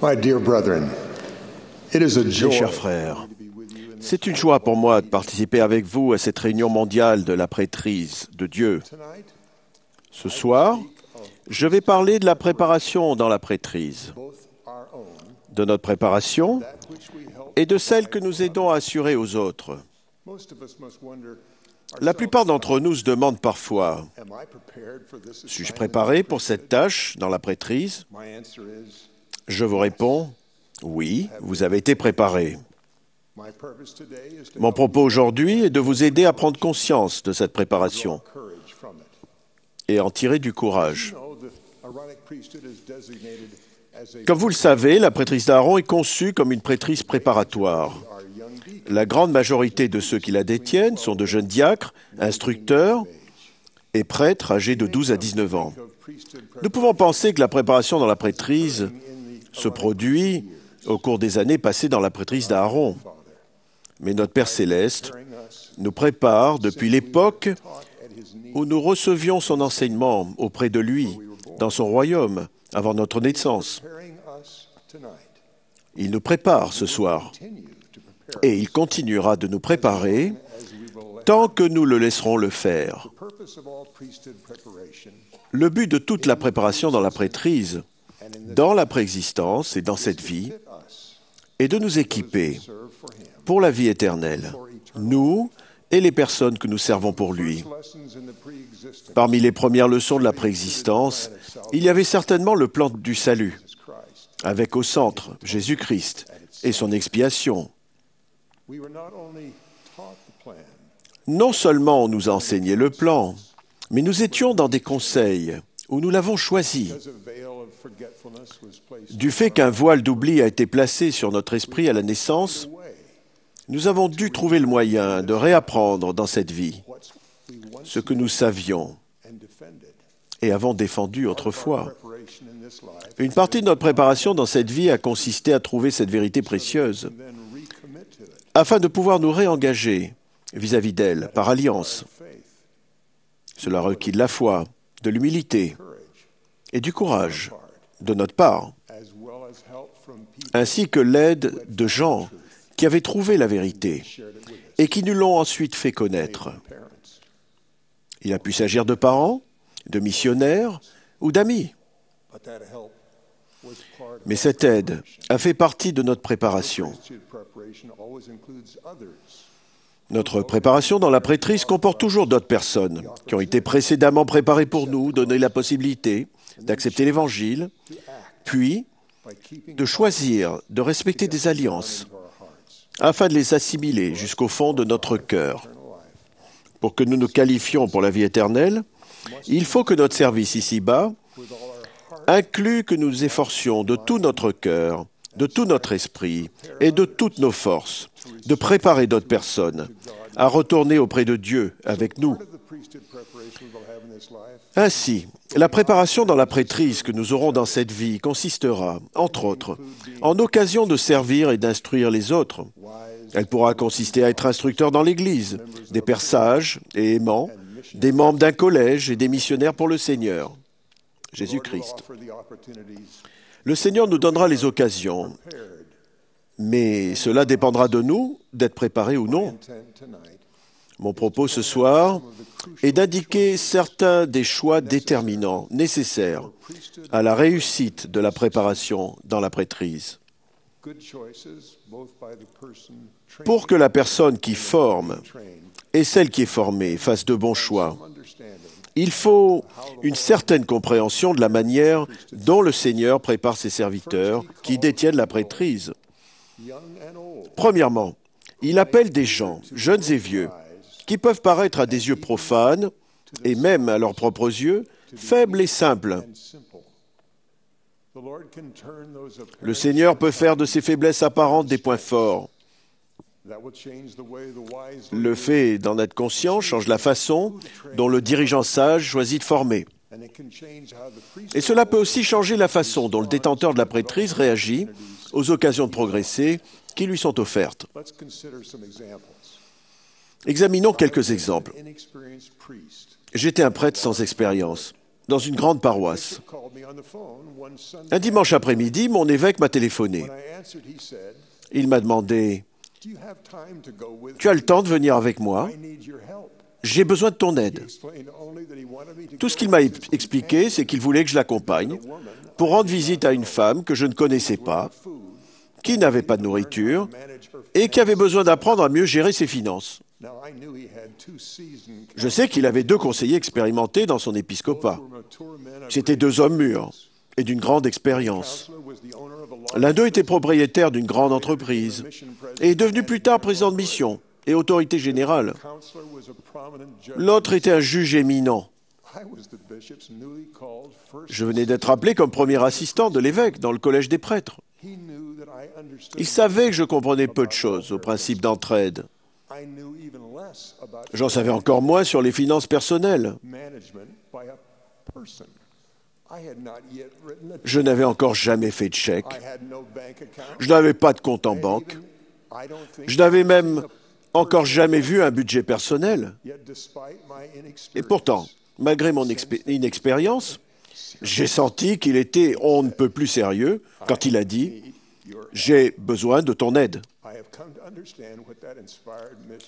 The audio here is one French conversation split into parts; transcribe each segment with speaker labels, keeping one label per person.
Speaker 1: My dear brethren, it is a
Speaker 2: Mes
Speaker 1: joy
Speaker 2: chers frères, c'est une joie pour moi de participer avec vous à cette réunion mondiale de la prêtrise de Dieu.
Speaker 1: tonight
Speaker 2: Ce soir, je vais parler de la préparation dans la prêtrise,
Speaker 1: both our own,
Speaker 2: de notre préparation
Speaker 1: that which we help.
Speaker 2: et de celle que nous aidons à assurer aux autres.
Speaker 1: Most of us must wonder,
Speaker 2: La plupart d'entre nous se demandent parfois,
Speaker 1: am I prepared for this
Speaker 2: suis-je
Speaker 1: assignment?
Speaker 2: préparé pour cette tâche dans la prêtrise?
Speaker 1: My answer is,
Speaker 2: Je vous réponds, oui, vous avez été préparé.
Speaker 1: my purpose today is to
Speaker 2: Mon
Speaker 1: help
Speaker 2: propos aujourd'hui est de vous aider à prendre conscience de cette préparation
Speaker 1: draw courage from it.
Speaker 2: et en tirer du courage.
Speaker 1: You know, the Aaronic priesthood is designated as a
Speaker 2: Comme vous le savez, la prêtrise d'Aaron est conçue comme une prêtrise préparatoire.
Speaker 1: our young deacon.
Speaker 2: La grande majorité de ceux qui la détiennent sont de jeunes diacres, instructeurs et prêtres âgés de 12 à 19 ans.
Speaker 1: Of priesthood
Speaker 2: Nous pouvons penser que la préparation dans la prêtrise se produit au cours des années passées dans la prêtrise d'Aaron.
Speaker 1: Father,
Speaker 2: Mais notre Père céleste
Speaker 1: preparing us
Speaker 2: nous prépare depuis l'époque
Speaker 1: taught at his knee
Speaker 2: où nous recevions son enseignement auprès de lui, dans son royaume, avant notre naissance.
Speaker 1: preparing us tonight.
Speaker 2: Il nous prépare ce soir
Speaker 1: Continue to prepare
Speaker 2: et il continuera de nous préparer
Speaker 1: as we will let
Speaker 2: tant que nous le laisserons le faire.
Speaker 1: the purpose of all priesthood preparation
Speaker 2: Le but de toute la préparation dans la prêtrise,
Speaker 1: and in this
Speaker 2: dans la préexistence et dans cette vie,
Speaker 1: fit us
Speaker 2: est de nous équiper
Speaker 1: serve for him.
Speaker 2: pour la vie éternelle, nous et les personnes que nous servons pour lui.
Speaker 1: Lessons in the pre-existence
Speaker 2: Parmi les premières leçons de la préexistence, il y avait certainement le plan du salut,
Speaker 1: of Christ.
Speaker 2: avec au centre Jésus-Christ et son expiation.
Speaker 1: We were not only taught the plan,
Speaker 2: Non seulement on nous a enseigné le plan, mais nous étions dans des conseils où nous l'avons choisi.
Speaker 1: as a veil of forgetfulness was placed
Speaker 2: Du fait qu'un voile d'oubli a été placé sur notre esprit à la naissance,
Speaker 1: away.
Speaker 2: nous avons dû trouver le moyen de réapprendre dans cette vie
Speaker 1: What we once
Speaker 2: ce que nous savions
Speaker 1: and defended.
Speaker 2: et avons défendu autrefois.
Speaker 1: Preparation in this life,
Speaker 2: Une partie de notre préparation dans cette vie a consisté à trouver cette vérité précieuse,
Speaker 1: and then recommit to it.
Speaker 2: afin de pouvoir nous réengager vis-à-vis d'elle par alliance.
Speaker 1: Faith,
Speaker 2: Cela requiert de la foi, de l'humilité
Speaker 1: courage,
Speaker 2: et du courage
Speaker 1: part,
Speaker 2: de notre part,
Speaker 1: as well as help from people
Speaker 2: ainsi que l'aide de gens qui avaient trouvé la vérité
Speaker 1: shared it with us.
Speaker 2: et qui nous l'ont ensuite fait connaître.
Speaker 1: Parents,
Speaker 2: Il a pu s'agir de parents, de missionnaires ou d'amis.
Speaker 1: but that help was part of
Speaker 2: Mais cette aide a fait partie de notre préparation.
Speaker 1: priesthood preparation always includes others.
Speaker 2: Notre préparation dans la prêtrise comporte toujours d'autres personnes qui ont été précédemment préparées pour nous, donner la possibilité d'accepter l'Évangile, puis
Speaker 1: By keeping
Speaker 2: de choisir de respecter des alliances
Speaker 1: into our hearts
Speaker 2: afin de les assimiler jusqu'au fond de notre cœur.
Speaker 1: eternal life
Speaker 2: Pour que nous nous qualifions pour la vie éternelle, il faut que notre service ici-bas
Speaker 1: with all our heart
Speaker 2: inclut que nous nous efforcions de tout notre cœur, de tout notre esprit et de toutes nos forces de préparer d'autres personnes à retourner auprès de Dieu avec nous.
Speaker 1: part of the priesthood preparation we'll have in this life
Speaker 2: Ainsi, la préparation dans la prêtrise que nous aurons dans cette vie consistera, entre autres, en occasion de servir et d'instruire les autres.
Speaker 1: wise
Speaker 2: Elle pourra consister à être instructeur dans l'Église, des pères sages et aimants, des membres d'un collège et des missionnaires pour le Seigneur, Jésus-Christ.
Speaker 1: offer the opportunities
Speaker 2: Le Seigneur nous donnera les occasions,
Speaker 1: prepared
Speaker 2: mais cela dépendra de nous d'être préparés ou non.
Speaker 1: intent tonight
Speaker 2: Mon propos ce soir est d'indiquer certains des choix déterminants nécessaires à la réussite de la préparation dans la prêtrise.
Speaker 1: good choices both by the person trained
Speaker 2: Pour que la personne qui forme
Speaker 1: and trained
Speaker 2: et celle qui est formée fassent de bons choix,
Speaker 1: some understanding
Speaker 2: il faut une certaine compréhension de la manière dont le Seigneur prépare ses serviteurs qui détiennent la prêtrise.
Speaker 1: young and old
Speaker 2: Premièrement, il appelle des gens, jeunes et vieux, qui peuvent paraître à des yeux profanes, et même à leurs propres yeux, faibles et simples.
Speaker 1: and simple. The Lord can turn those
Speaker 2: Le Seigneur peut faire de ces faiblesses apparentes des points forts.
Speaker 1: that will change the way the wise
Speaker 2: Le fait d'en être conscient change la façon dont le dirigeant sage choisit de former.
Speaker 1: and it can change how the priest
Speaker 2: Et cela peut aussi changer la façon dont le détenteur de la prêtrise réagit aux occasions de progresser qui lui sont offertes.
Speaker 1: Let's consider some examples.
Speaker 2: Examinons quelques exemples.
Speaker 1: An inexperienced priest
Speaker 2: J'étais un prêtre sans expérience. dans une grande paroisse. Un dimanche après-midi, mon évêque m'a téléphoné. Il m'a demandé « Tu as le temps de venir avec moi ? J'ai besoin de ton aide. » Tout ce qu'il m'a expliqué, c'est qu'il voulait que je l'accompagne pour rendre visite à une femme que je ne connaissais pas, qui n'avait pas de nourriture et qui avait besoin d'apprendre à mieux gérer ses finances. Je sais qu'il avait 2 conseillers expérimentés dans son épiscopat. C'étaient 2 hommes mûrs et d'une grande expérience. L'un d'eux était propriétaire d'une grande entreprise et est devenu plus tard président de mission et autorité générale. L'autre était un juge éminent. Je venais d'être appelé comme premier assistant de l'évêque dans le collège des prêtres. Il savait que je comprenais peu de choses au principe d'entraide. J'en savais encore moins sur les finances personnelles. Je n'avais encore jamais fait de chèque. Je n'avais pas de compte en banque. Je n'avais même encore jamais vu un budget personnel. Et pourtant, malgré mon inexpérience, j'ai senti qu'il était on ne peut plus sérieux quand il a dit « J'ai besoin de ton aide ».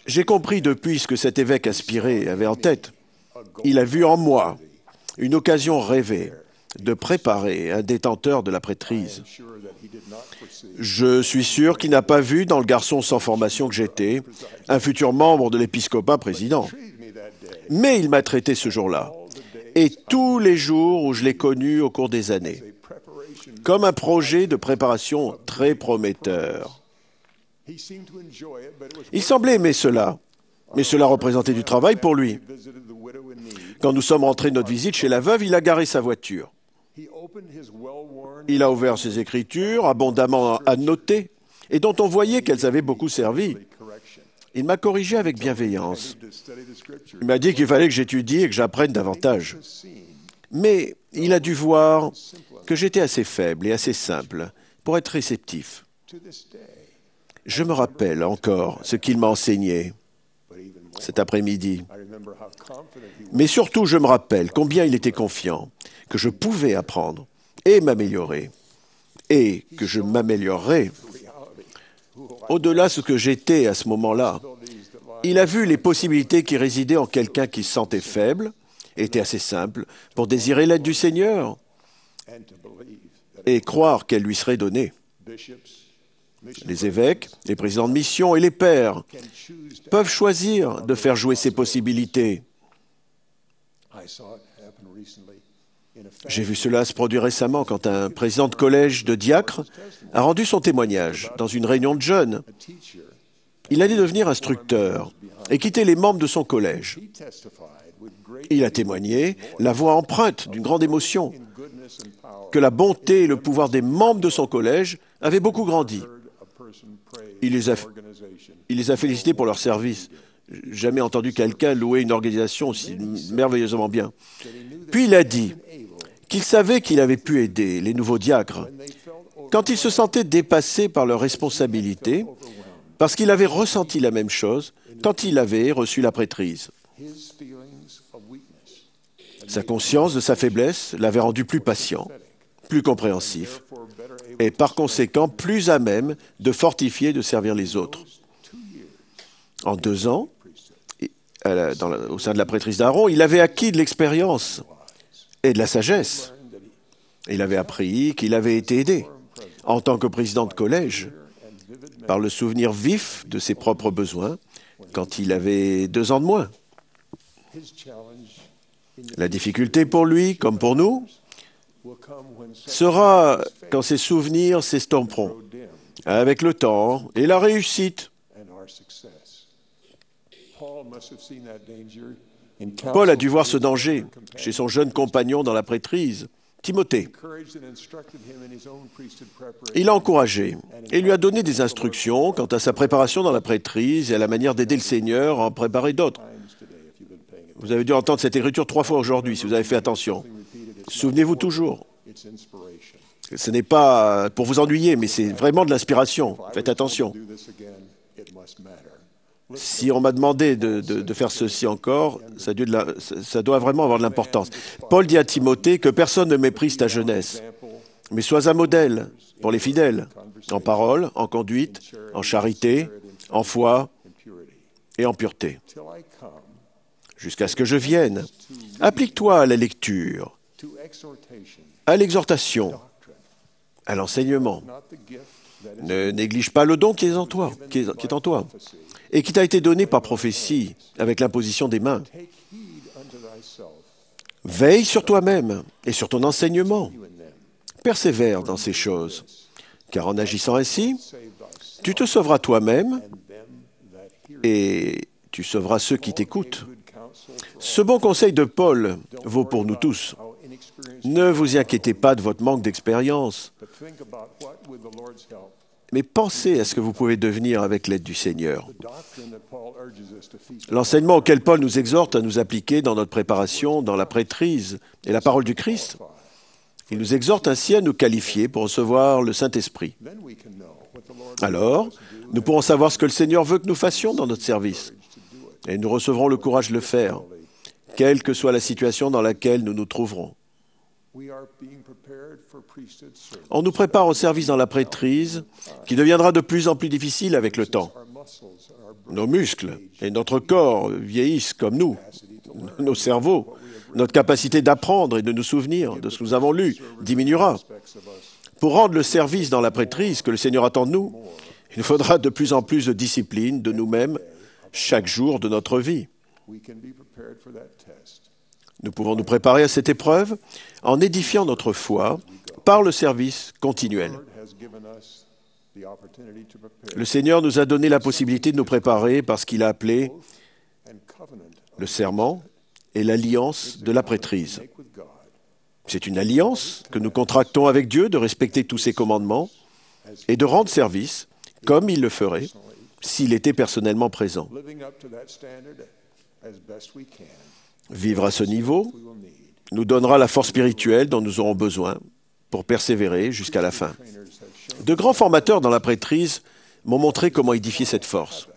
Speaker 2: J'ai compris depuis ce que cet évêque aspiré avait en tête. Il a vu en moi une occasion rêvée de préparer un détenteur de la prêtrise. Je suis sûr qu'il n'a pas vu dans le garçon sans formation que j'étais un futur membre de l'épiscopat président. Mais il m'a traité ce jour-là, et tous les jours où je l'ai connu au cours des années, comme un projet de préparation très prometteur. Il semblait aimer cela, mais cela représentait du travail pour lui. Quand nous sommes rentrés de notre visite chez la veuve, il a garé sa voiture. Il a ouvert ses écritures, abondamment annotées, et dont on voyait qu'elles avaient beaucoup servi. Il m'a corrigé avec bienveillance. Il m'a dit qu'il fallait que j'étudie et que j'apprenne davantage. Mais il a dû voir que j'étais assez faible et assez simple pour être réceptif. Je me rappelle encore ce qu'il m'a enseigné cet après-midi. Mais surtout, je me rappelle combien il était confiant que je pouvais apprendre et m'améliorer, et que je m'améliorerais. Au-delà de ce que j'étais à ce moment-là, il a vu les possibilités qui résidaient en quelqu'un qui se sentait faible, était assez simple, pour désirer l'aide du Seigneur et croire qu'elle lui serait donnée. Les évêques, les présidents de mission et les pères peuvent choisir de faire jouer ces possibilités. J'ai vu cela se produire récemment quand un président de collège de diacres a rendu son témoignage dans une réunion de jeunes. Il allait devenir instructeur et quitter les membres de son collège. Il a témoigné, la voix empreinte d'une grande émotion, que la bonté et le pouvoir des membres de son collège avaient beaucoup grandi. Il les a félicités pour leur service. Jamais entendu quelqu'un louer une organisation aussi merveilleusement bien. Puis il a dit qu'il savait qu'il avait pu aider les nouveaux diacres quand ils se sentaient dépassés par leurs responsabilités, parce qu'il avait ressenti la même chose quand il avait reçu la prêtrise. Sa conscience de sa faiblesse l'avait rendu plus patient, plus compréhensif, et par conséquent plus à même de fortifier et de servir les autres. En 2 ans, au sein de la prêtrise d'Aaron, il avait acquis de l'expérience et de la sagesse. Il avait appris qu'il avait été aidé, en tant que président de collège, par le souvenir vif de ses propres besoins, quand il avait 2 ans de moins. La difficulté pour lui, comme pour nous, sera quand ces souvenirs s'estomperont, avec le temps et la réussite. Paul a dû voir ce danger chez son jeune compagnon dans la prêtrise, Timothée. Il l'a encouragé et lui a donné des instructions quant à sa préparation dans la prêtrise et à la manière d'aider le Seigneur à en préparer d'autres. Vous avez dû entendre cette écriture 3 fois aujourd'hui, si vous avez fait attention. Souvenez-vous toujours. Ce n'est pas pour vous ennuyer, mais c'est vraiment de l'inspiration. Faites attention. Si on m'a demandé de faire ceci encore, ça doit vraiment avoir de l'importance. Paul dit à Timothée que personne ne méprise ta jeunesse, mais sois un modèle pour les fidèles, en parole, en conduite, en charité, en foi et en pureté. Jusqu'à ce que je vienne, applique-toi à la lecture, à l'exhortation, à l'enseignement. Ne néglige pas le don qui est en toi, et qui t'a été donné par prophétie, avec l'imposition des mains. Veille sur toi-même et sur ton enseignement. Persévère dans ces choses, car en agissant ainsi, tu te sauveras toi-même et tu sauveras ceux qui t'écoutent. Ce bon conseil de Paul vaut pour nous tous. Ne vous inquiétez pas de votre manque d'expérience, mais pensez à ce que vous pouvez devenir avec l'aide du Seigneur. L'enseignement auquel Paul nous exhorte à nous appliquer dans notre préparation, dans la prêtrise et la parole du Christ, il nous exhorte ainsi à nous qualifier pour recevoir le Saint-Esprit. Alors, nous pourrons savoir ce que le Seigneur veut que nous fassions dans notre service, et nous recevrons le courage de le faire, quelle que soit la situation dans laquelle nous nous trouverons. On nous prépare au service dans la prêtrise, qui deviendra de plus en plus difficile avec le temps. Nos muscles et notre corps vieillissent comme nous, nos cerveaux. Notre capacité d'apprendre et de nous souvenir de ce que nous avons lu diminuera. Pour rendre le service dans la prêtrise que le Seigneur attend de nous, il nous faudra de plus en plus de discipline de nous-mêmes chaque jour de notre vie. Nous pouvons nous préparer à cette épreuve en édifiant notre foi par le service continuel. Le Seigneur nous a donné la possibilité de nous préparer par ce qu'il a appelé le serment et l'alliance de la prêtrise. C'est une alliance que nous contractons avec Dieu de respecter tous ses commandements et de rendre service comme il le ferait s'il était personnellement présent. Vivre à ce niveau nous donnera la force spirituelle dont nous aurons besoin pour persévérer jusqu'à la fin. De grands formateurs dans la prêtrise m'ont montré comment édifier cette force.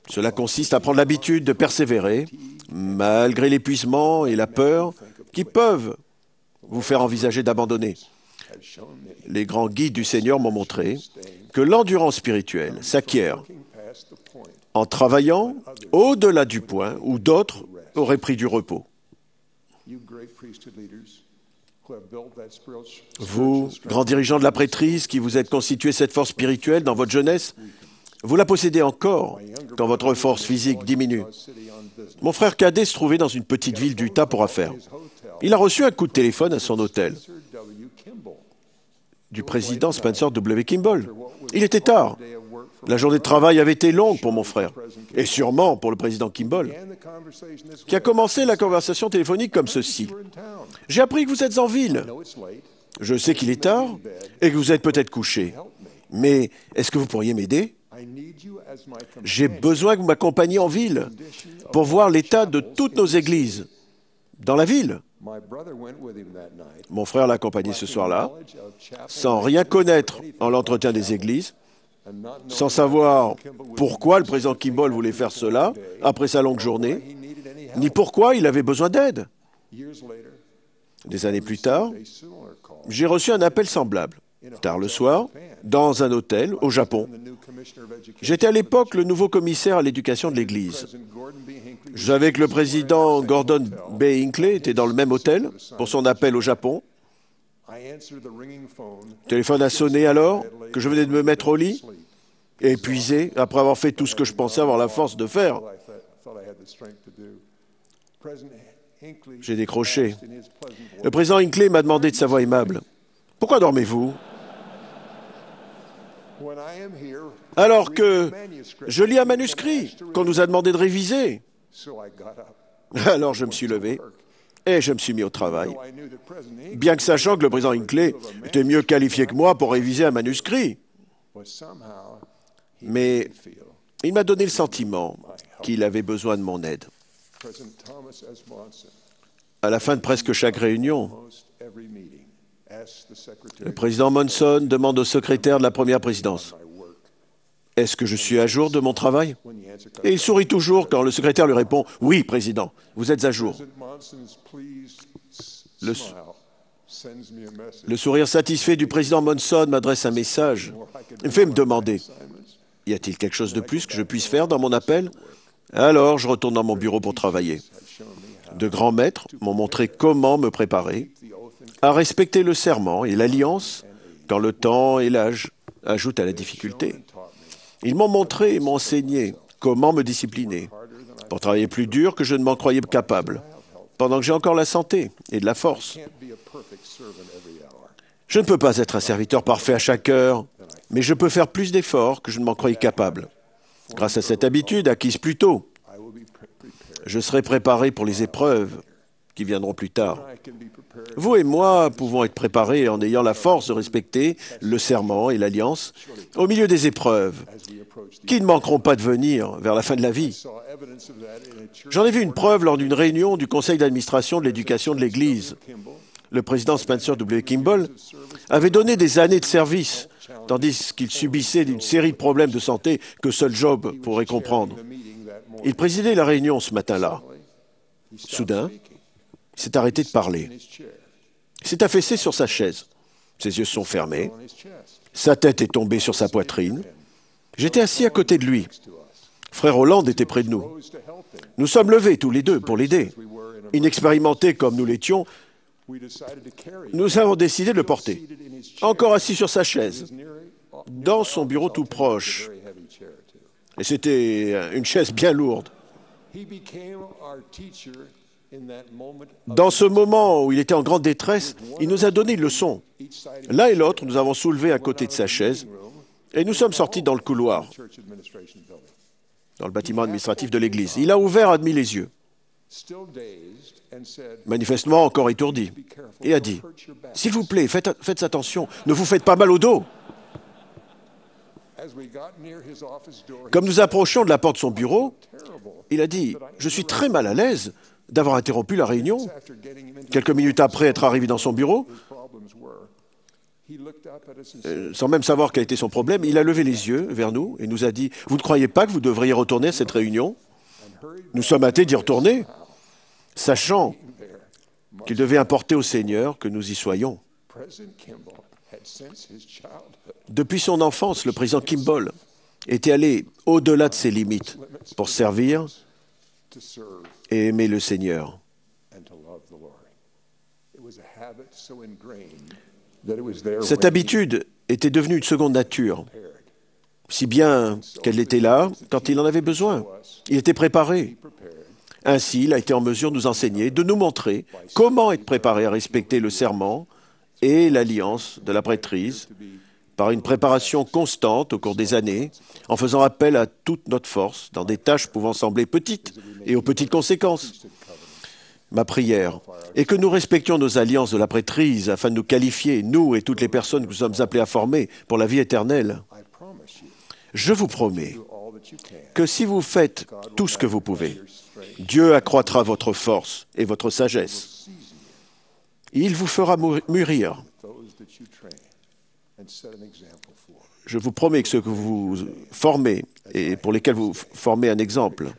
Speaker 2: Cela consiste à prendre l'habitude de persévérer, malgré l'épuisement et la peur qui peuvent vous faire envisager d'abandonner. Les grands guides du Seigneur m'ont montré que l'endurance spirituelle s'acquiert en travaillant au-delà du point où d'autres auraient pris du repos. Vous, grands dirigeants de la prêtrise, qui vous êtes constitués cette force spirituelle dans votre jeunesse, vous la possédez encore quand votre force physique diminue. Mon frère cadet se trouvait dans une petite ville d'Utah pour affaires. Il a reçu un coup de téléphone à son hôtel du président Spencer W. Kimball. Il était tard. La journée de travail avait été longue pour mon frère, et sûrement pour le président Kimball, qui a commencé la conversation téléphonique comme ceci. « J'ai appris que vous êtes en ville. Je sais qu'il est tard et que vous êtes peut-être couché. Mais est-ce que vous pourriez m'aider ? J'ai besoin que vous m'accompagniez en ville pour voir l'état de toutes nos églises dans la ville. » Mon frère l'a accompagné ce soir-là, sans rien connaître en l'entretien des églises, sans savoir pourquoi le président Kimball voulait faire cela après sa longue journée, ni pourquoi il avait besoin d'aide. Des années plus tard, j'ai reçu un appel semblable, tard le soir, dans un hôtel au Japon. J'étais à l'époque le nouveau commissaire à l'éducation de l'Église. Je savais que le président Gordon B. Hinckley était dans le même hôtel pour son appel au Japon. Le téléphone a sonné alors que je venais de me mettre au lit, épuisé après avoir fait tout ce que je pensais avoir la force de faire. J'ai décroché. Le président Hinckley m'a demandé de sa voix aimable. « Pourquoi dormez-vous » alors que je lis un manuscrit qu'on nous a demandé de réviser. Alors je me suis levé et je me suis mis au travail, bien que sachant que le président Hinckley était mieux qualifié que moi pour réviser un manuscrit. Mais il m'a donné le sentiment qu'il avait besoin de mon aide. À la fin de presque chaque réunion, le président Monson demande au secrétaire de la première présidence Est-ce que je suis à jour de mon travail? Et il sourit toujours quand le secrétaire lui répond « Oui, Président, vous êtes à jour ». Le sourire satisfait du président Monson m'adresse un message. Il me fait me demander « Y a-t-il quelque chose de plus que je puisse faire dans mon appel ?» Alors, je retourne dans mon bureau pour travailler. De grands maîtres m'ont montré comment me préparer à respecter le serment et l'alliance quand le temps et l'âge ajoutent à la difficulté. Ils m'ont montré et m'ont enseigné comment me discipliner pour travailler plus dur que je ne m'en croyais capable, pendant que j'ai encore la santé et de la force. Je ne peux pas être un serviteur parfait à chaque heure, mais je peux faire plus d'efforts que je ne m'en croyais capable. Grâce à cette habitude acquise plus tôt, je serai préparé pour les épreuves qui viendront plus tard. Vous et moi pouvons être préparés en ayant la force de respecter le serment et l'alliance au milieu des épreuves qui ne manqueront pas de venir vers la fin de la vie. J'en ai vu une preuve lors d'une réunion du conseil d'administration de l'éducation de l'Église. Le président Spencer W. Kimball avait donné des années de service, tandis qu'il subissait une série de problèmes de santé que seul Job pourrait comprendre. Il présidait la réunion ce matin-là. Soudain, il s'est arrêté de parler. Il s'est affaissé sur sa chaise. Ses yeux sont fermés. Sa tête est tombée sur sa poitrine. J'étais assis à côté de lui. Frère Hollande était près de nous. Nous sommes levés tous les deux pour l'aider. Inexpérimentés comme nous l'étions, nous avons décidé de le porter. Encore assis sur sa chaise, dans son bureau tout proche. Et c'était une chaise bien lourde. Dans ce moment où il était en grande détresse, il nous a donné une leçon. L'un et l'autre, nous avons soulevé à côté de sa chaise et nous sommes sortis dans le couloir, dans le bâtiment administratif de l'église. Il a ouvert, admis les yeux, manifestement encore étourdi, et a dit « S'il vous plaît, faites attention, ne vous faites pas mal au dos ». Comme nous approchions de la porte de son bureau, il a dit « Je suis très mal à l'aise d'avoir interrompu la réunion. » Quelques minutes après être arrivé dans son bureau, sans même savoir quel était son problème, il a levé les yeux vers nous et nous a dit « Vous ne croyez pas que vous devriez retourner à cette réunion ?» Nous sommes hâtés d'y retourner, sachant qu'il devait importer au Seigneur que nous y soyons. Depuis son enfance, le président Kimball était allé au-delà de ses limites pour servir et aimer le Seigneur. Cette habitude était devenue une seconde nature, si bien qu'elle était là quand il en avait besoin. Il était préparé. Ainsi, il a été en mesure de nous enseigner, de nous montrer comment être préparé à respecter le serment et l'alliance de la prêtrise par une préparation constante au cours des années, en faisant appel à toute notre force dans des tâches pouvant sembler petites et aux petites conséquences. Ma prière est que nous respections nos alliances de la prêtrise afin de nous qualifier, nous et toutes les personnes que nous sommes appelés à former pour la vie éternelle. Je vous promets que si vous faites tout ce que vous pouvez, Dieu accroîtra votre force et votre sagesse. Il vous fera mûrir. Je vous promets que ceux que vous formez et pour lesquels vous formez un exemple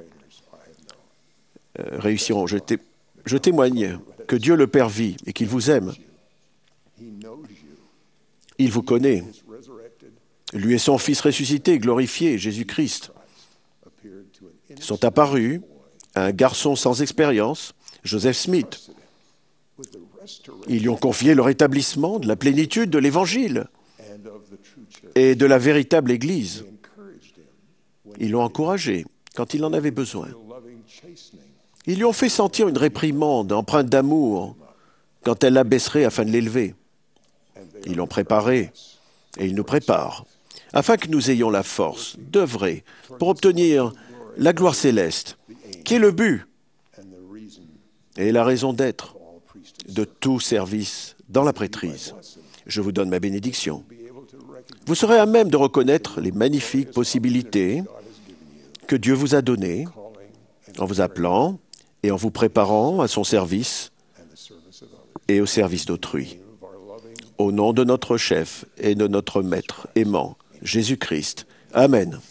Speaker 2: réussiront. Je témoigne que Dieu le Père vit et qu'il vous aime. Il vous connaît. Lui et son Fils ressuscité, glorifié, Jésus-Christ, sont apparus à un garçon sans expérience, Joseph Smith. Ils lui ont confié le rétablissement de la plénitude de l'Évangile et de la véritable Église. Ils l'ont encouragé quand il en avait besoin. Ils lui ont fait sentir une réprimande empreinte d'amour quand elle l'abaisserait afin de l'élever. Ils l'ont préparé et ils nous préparent afin que nous ayons la force d'œuvrer pour obtenir la gloire céleste, qui est le but et la raison d'être de tout service dans la prêtrise. Je vous donne ma bénédiction. Vous serez à même de reconnaître les magnifiques possibilités que Dieu vous a données en vous appelant et en vous préparant à son service et au service d'autrui. Au nom de notre chef et de notre maître aimant, Jésus-Christ. Amen.